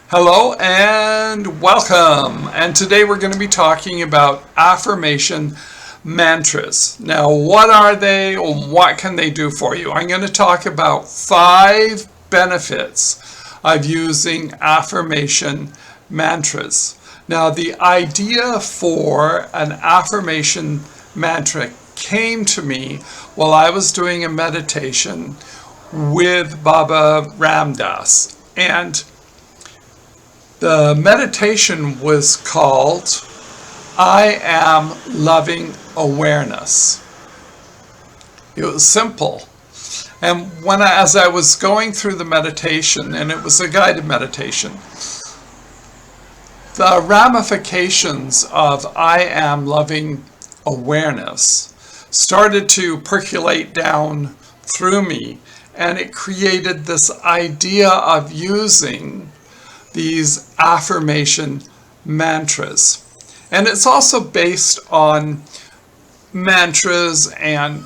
Hello and welcome. And today we're going to be talking about affirmation mantras. Now, what are they or what can they do for you? I'm going to talk about 5 benefits of using affirmation mantras. Now, the idea for an affirmation mantra came to me while I was doing a meditation with Baba Ramdas. And the meditation was called I Am Loving Awareness. It was simple. And as I was going through the meditation, and it was a guided meditation, the ramifications of I Am Loving Awareness started to percolate down through me, and it created this idea of using these affirmation mantras. And it's also based on mantras and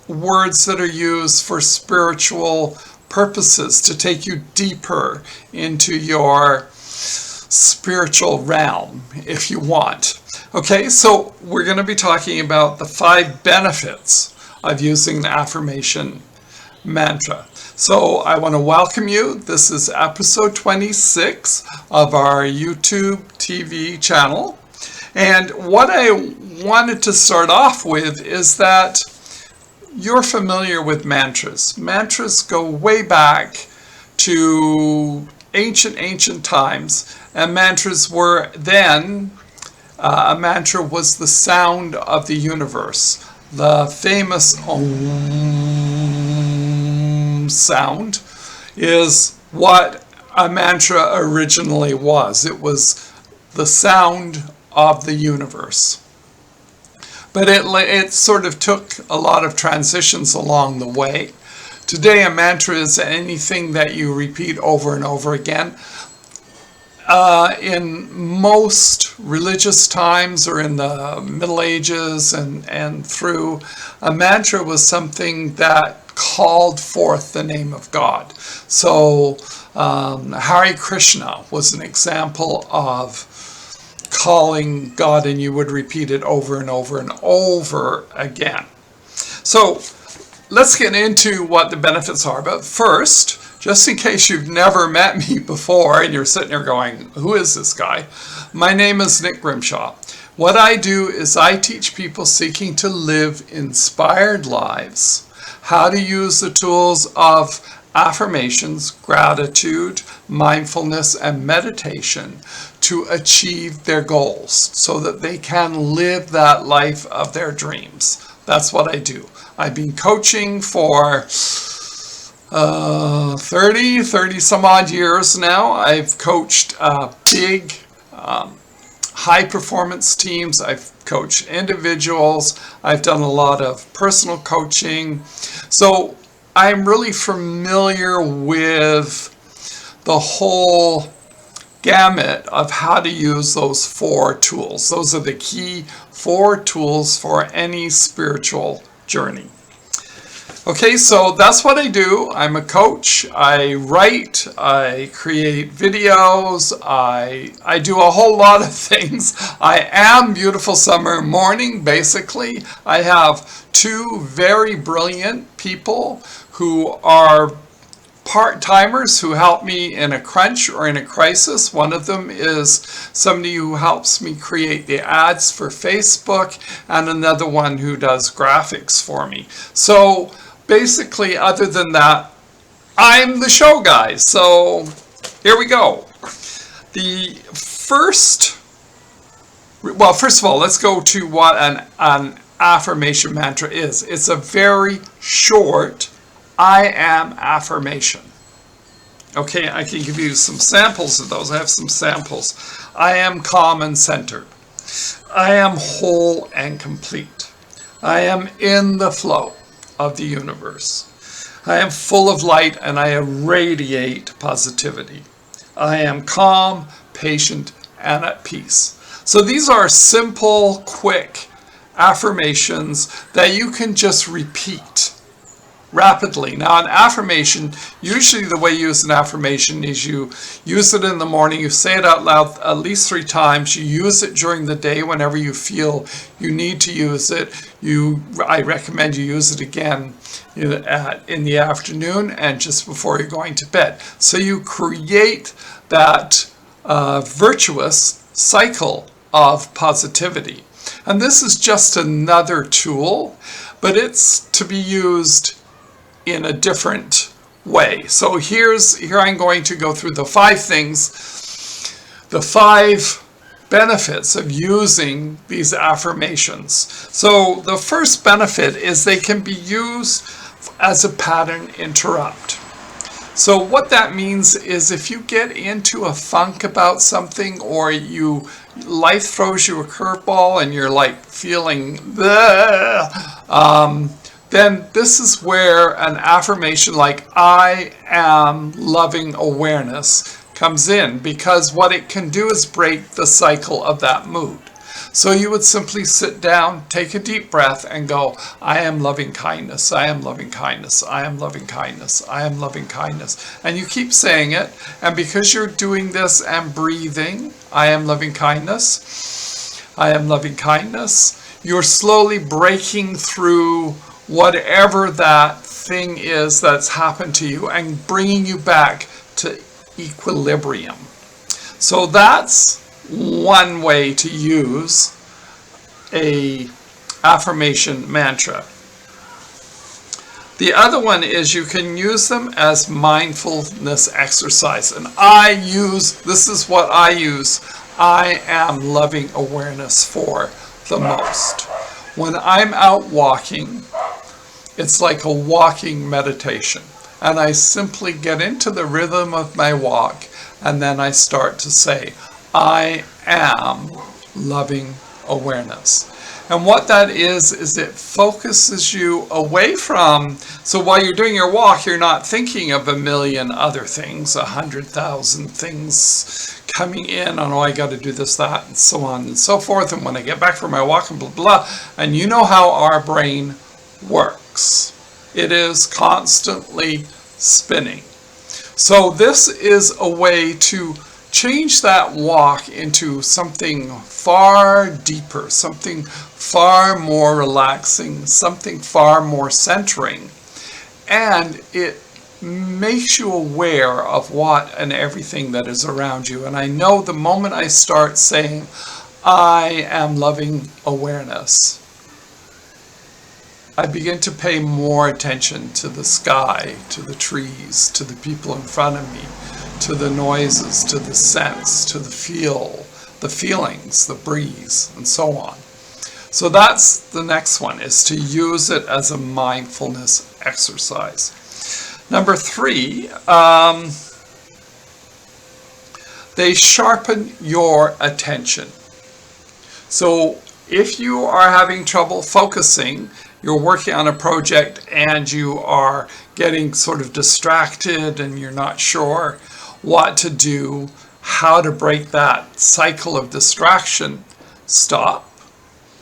words that are used for spiritual purposes to take you deeper into your spiritual realm, if you want. Okay, so we're going to be talking about the 5 benefits of using the affirmation mantra. So I want to welcome you. This is episode 26 of our YouTube TV channel. And what I wanted to start off with is that you're familiar with mantras. Mantras go way back to ancient times. And mantras were then, a mantra was the sound of the universe. The famous Om sound is what a mantra originally was. It was the sound of the universe. But it sort of took a lot of transitions along the way. Today a mantra is anything that you repeat over and over again. In most religious times or in the Middle Ages and through, a mantra was something that called forth the name of God. So Hare Krishna was an example of calling God, and you would repeat it over and over and over again. So let's get into what the benefits are. But first, just in case you've never met me before and you're sitting there going, who is this guy? My name is Nick Grimshawe. What I do is I teach people seeking to live inspired lives how to use the tools of affirmations, gratitude, mindfulness, and meditation to achieve their goals so that they can live that life of their dreams. That's what I do. I've been coaching for 30 some odd years now. I've coached big high performance teams. I've coached individuals. I've done a lot of personal coaching. So I'm really familiar with the whole gamut of how to use those 4 tools. Those are the key 4 tools for any spiritual journey. Okay, so that's what I do. I'm a coach. I write, I create videos, I do a whole lot of things. I am Beautiful Summer Morning, basically. I have 2 very brilliant people who are part-timers who help me in a crunch or in a crisis. One of them is somebody who helps me create the ads for Facebook, and another one who does graphics for me. So basically, other than that, I'm the show guy. So here we go. First of all, let's go to what an affirmation mantra is. It's a very short I am affirmation. Okay, I can give you some samples of those. I have some samples. I am calm and centered. I am whole and complete. I am in the flow of the universe. I am full of light and I radiate positivity. I am calm, patient, and at peace. So these are simple, quick affirmations that you can just repeat. rapidly. Now, an affirmation, usually the way you use an affirmation is you use it in the morning, you say it out loud at least 3 times, you use it during the day whenever you feel you need to use it. I recommend you use it again in the afternoon and just before you're going to bed. So you create that virtuous cycle of positivity. And this is just another tool, but it's to be used in a different way. So here I'm going to go through the 5 things, the 5 benefits of using these affirmations. So the first benefit is they can be used as a pattern interrupt. So what that means is if you get into a funk about something, or life throws you a curveball and you're like feeling then this is where an affirmation like I am loving awareness comes in, because what it can do is break the cycle of that mood. So you would simply sit down, take a deep breath, and go, I am loving kindness, I am loving kindness, I am loving kindness, I am loving kindness. And you keep saying it, and because you're doing this and breathing, I am loving kindness, I am loving kindness, you're slowly breaking through whatever that thing is that's happened to you and bringing you back to equilibrium. So that's one way to use a affirmation mantra. The other one is you can use them as mindfulness exercise. And this is what I use, I am loving awareness for the most. When I'm out walking, it's like a walking meditation. And I simply get into the rhythm of my walk, and then I start to say, I am loving awareness. And what that is it focuses you away from, so while you're doing your walk, you're not thinking of a million other things, 100,000 things coming in, and I got to do this, that, and so on and so forth. And when I get back from my walk and blah, blah, and you know how our brain works. It is constantly spinning. So this is a way to change that walk into something far deeper, something far more relaxing, something far more centering. And it makes you aware of what and everything that is around you. And I know the moment I start saying, I am loving awareness, I begin to pay more attention to the sky, to the trees, to the people in front of me, to the noises, to the scents, to the feelings, the breeze, and so on. So that's the next one, is to use it as a mindfulness exercise. Number 3, they sharpen your attention. So if you are having trouble focusing, you're working on a project and you are getting sort of distracted and you're not sure what to do, how to break that cycle of distraction, stop,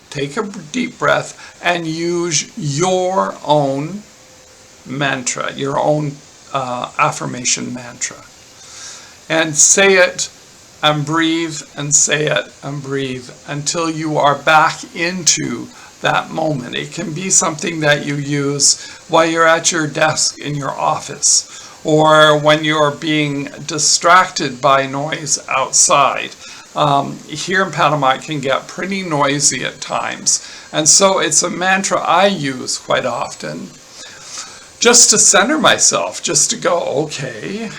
take a deep breath, and use your own mantra, your own affirmation mantra. And say it and breathe, and say it and breathe until you are back into that moment. It can be something that you use while you're at your desk in your office, or when you're being distracted by noise outside. Here in Panama it can get pretty noisy at times, and so it's a mantra I use quite often just to center myself, just to go, okay,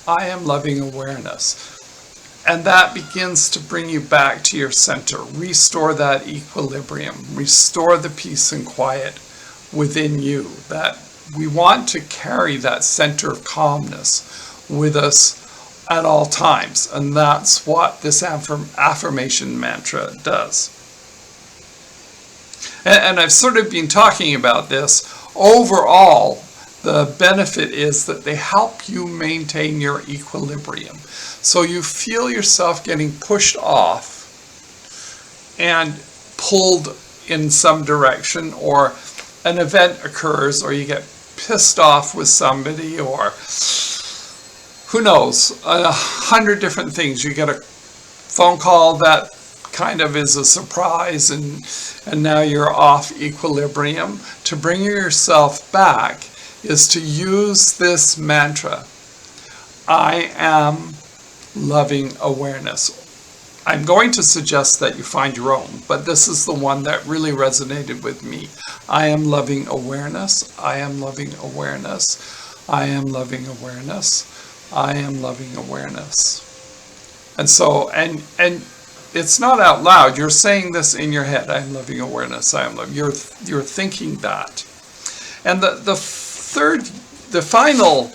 I am loving awareness. And that begins to bring you back to your center, restore that equilibrium, restore the peace and quiet within you. That we want to carry that center of calmness with us at all times. And that's what this affirmation mantra does. And I've sort of been talking about this. Overall, the benefit is that they help you maintain your equilibrium. So you feel yourself getting pushed off and pulled in some direction, or an event occurs, or you get pissed off with somebody, or who knows, 100 different things. You get a phone call that kind of is a surprise, and now you're off equilibrium. To bring yourself back is to use this mantra, I am loving awareness. I'm going to suggest that you find your own, but this is the one that really resonated with me. I am loving awareness. I am loving awareness. I am loving awareness. I am loving awareness. And so, and it's not out loud. You're saying this in your head. I am loving awareness. I am loving. You're thinking that. And the final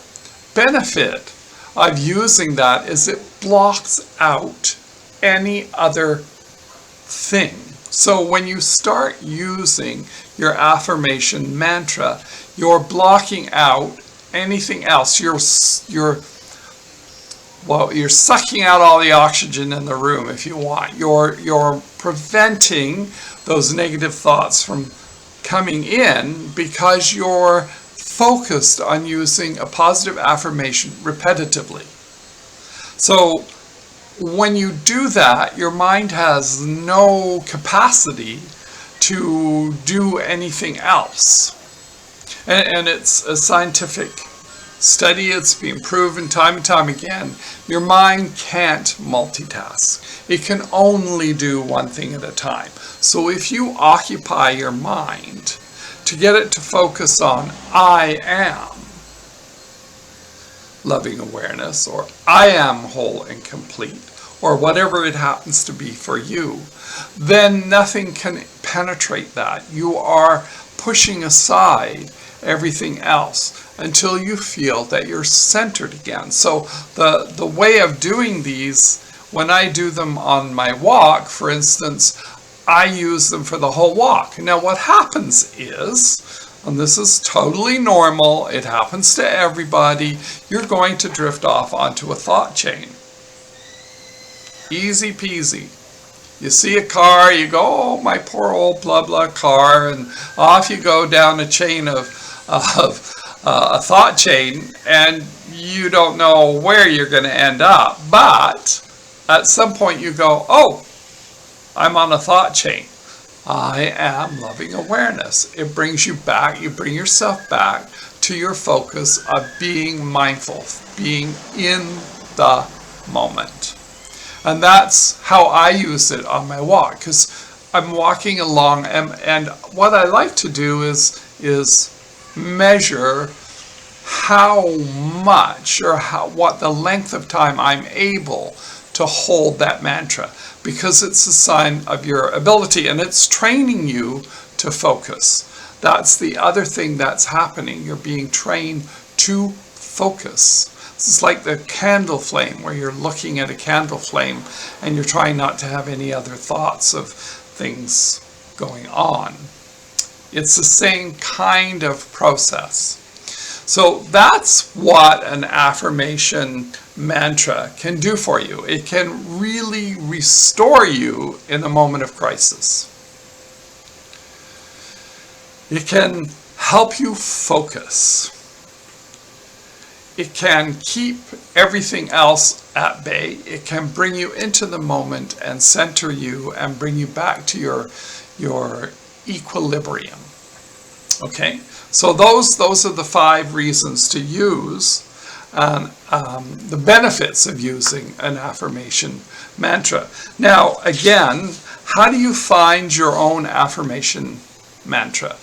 benefit of using that is it blocks out any other thing. So when you start using your affirmation mantra, you're blocking out anything else. You're sucking out all the oxygen in the room, if you want. You're preventing those negative thoughts from coming in because you're focused on using a positive affirmation repetitively. So when you do that, your mind has no capacity to do anything else. And it's a scientific study. It's been proven time and time again. Your mind can't multitask. It can only do one thing at a time. So if you occupy your mind to get it to focus on I am loving awareness, or I am whole and complete, or whatever it happens to be for you, then nothing can penetrate that. You are pushing aside everything else until you feel that you're centered again. So the way of doing these, when I do them on my walk, for instance, I use them for the whole walk. Now what happens is, and this is totally normal, it happens to everybody, you're going to drift off onto a thought chain. Easy peasy. You see a car, you go, oh, my poor old blah blah car, and off you go down a chain of a thought chain, and you don't know where you're going to end up. But at some point you go, oh, I'm on a thought chain. I am loving awareness. It brings you back, you bring yourself back to your focus of being mindful, being in the moment. And that's how I use it on my walk, because I'm walking along, and what I like to do is measure how much, or what the length of time I'm able to hold that mantra, because it's a sign of your ability, and it's training you to focus. That's the other thing that's happening. You're being trained to focus. It's like the candle flame, where you're looking at a candle flame and you're trying not to have any other thoughts of things going on. It's the same kind of process. So that's what an affirmation mantra can do for you. It can really restore you in a moment of crisis. It can help you focus. It can keep everything else at bay. It can bring you into the moment and center you and bring you back to your equilibrium. Okay? So those are the 5 reasons to use the benefits of using an affirmation mantra. Now, again, how do you find your own affirmation mantra?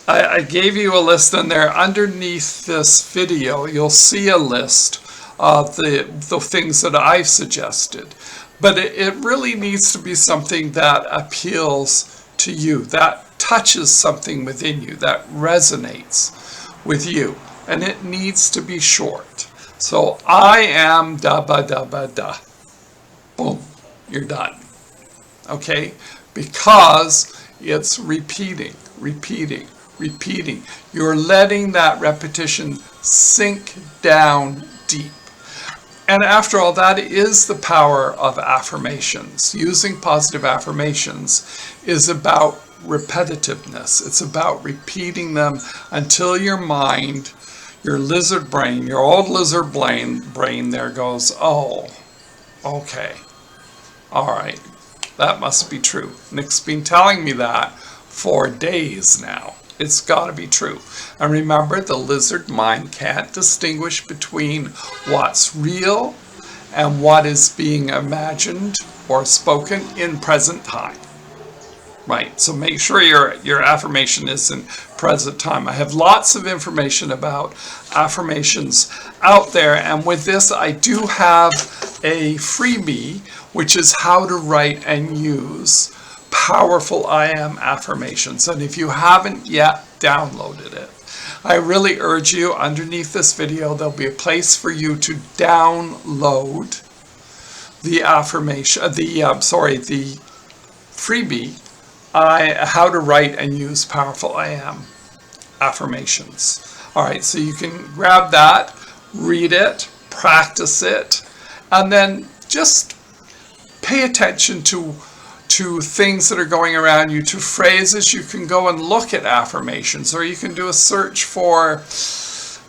I gave you a list in there. Underneath this video, you'll see a list of the things that I've suggested. But it really needs to be something that appeals to you, that touches something within you, that resonates with you. And it needs to be short. So, I am da ba da ba da. Boom, you're done. Okay? Because it's repeating. You're letting that repetition sink down deep. And after all, that is the power of affirmations. Using positive affirmations is about repetitiveness. It's about repeating them until your mind, your lizard brain, your old lizard brain there goes, oh, okay, all right, that must be true. Nick's been telling me that for days now. It's got to be true. And remember, the lizard mind can't distinguish between what's real and what is being imagined or spoken in present time. Right, so make sure your affirmation is in present time. I have lots of information about affirmations out there, and with this I do have a freebie, which is how to write and use powerful I am affirmations. And if you haven't yet downloaded it, I really urge you, underneath this video there'll be a place for you to download the affirmation, the freebie, how to write and use powerful I am affirmations. All right, so you can grab that, read it, practice it, and then just pay attention to things that are going around you, to phrases. You can go and look at affirmations, or you can do a search for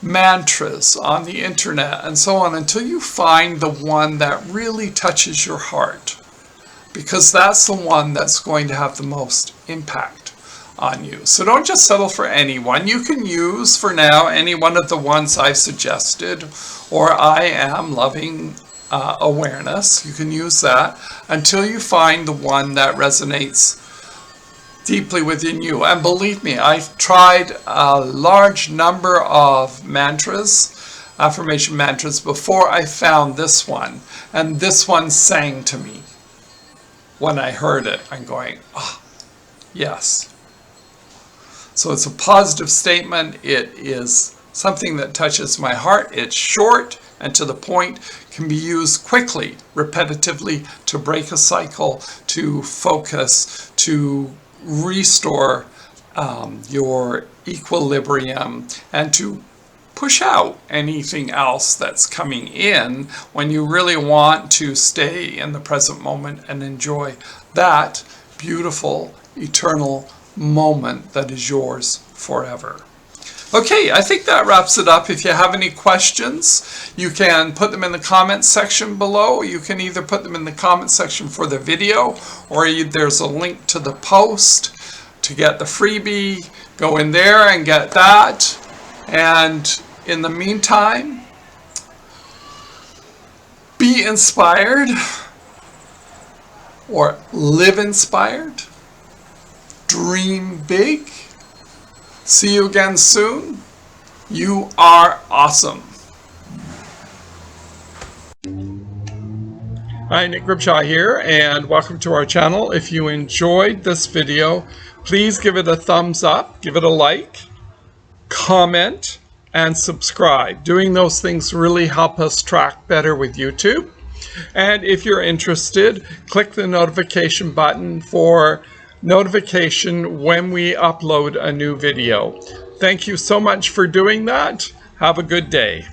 mantras on the internet and so on, until you find the one that really touches your heart, because that's the one that's going to have the most impact on you. So don't just settle for any one. You can use for now any one of the ones I've suggested, or I am loving awareness. You can use that until you find the one that resonates deeply within you. And believe me, I've tried a large number of mantras, affirmation mantras, before I found this one. And this one sang to me when I heard it. I'm going, oh, yes. So it's a positive statement. It is something that touches my heart. It's short and to the point, can be used quickly, repetitively, to break a cycle, to focus, to restore your equilibrium, and to push out anything else that's coming in when you really want to stay in the present moment and enjoy that beautiful, eternal moment that is yours forever. Okay, I think that wraps it up. If you have any questions, you can put them in the comments section below. You can either put them in the comments section for the video, or there's a link to the post to get the freebie. Go in there and get that. And in the meantime, be inspired, or live inspired. Dream big. See you again soon. You are awesome. Hi, Nick Grimshawe here, and welcome to our channel. If you enjoyed this video, please give it a thumbs up, give it a like, comment, and subscribe. Doing those things really help us track better with YouTube. And if you're interested, click the notification button for notification when we upload a new video. Thank you so much for doing that. Have a good day.